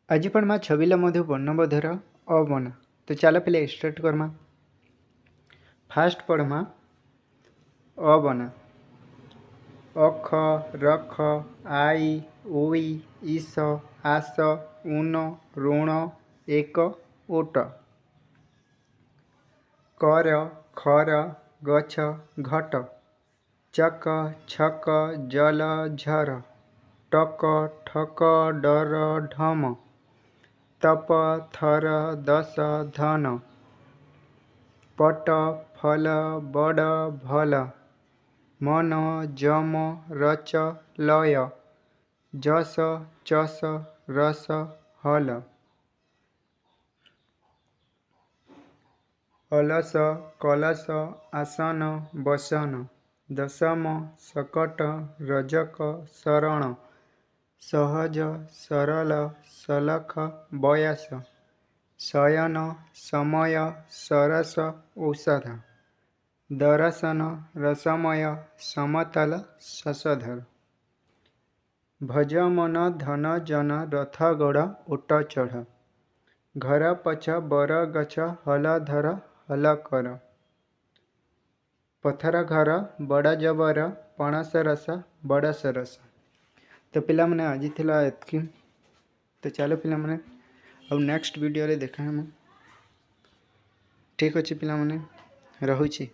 आज पण मां छबिला मधु वर्णबोधर अ बना। तो चलो पहले स्टार्ट करमा। फास्ट पढ़मा अ बना। अख रख आई ओई ईस आस ऊन ऋण एक ओट। कर खर गछ घट चक छक जल झर टक ठक डर ढम तप थर दस धन पट फल बड़ भल मन जम रच लय जस चस रस हल अलस कलश आसन बसन दशम सकट रजक शरण सहज सरल सलख बयास शयन समय सरस औषध दर्शन रसमय समतल शशधर भज मन धन जन रथ गड़ ओट चढ़ घर पछ बर गछ हल धर हल कर पथर घर बड़ा जबर पणस रस बड़ा सरस। तो पिला मने आज थिला एतकी। तो चलो पिला मने अब नेक्स्ट वीडियो रे देखा हम। ठीक अच्छे पिला मने रहुची।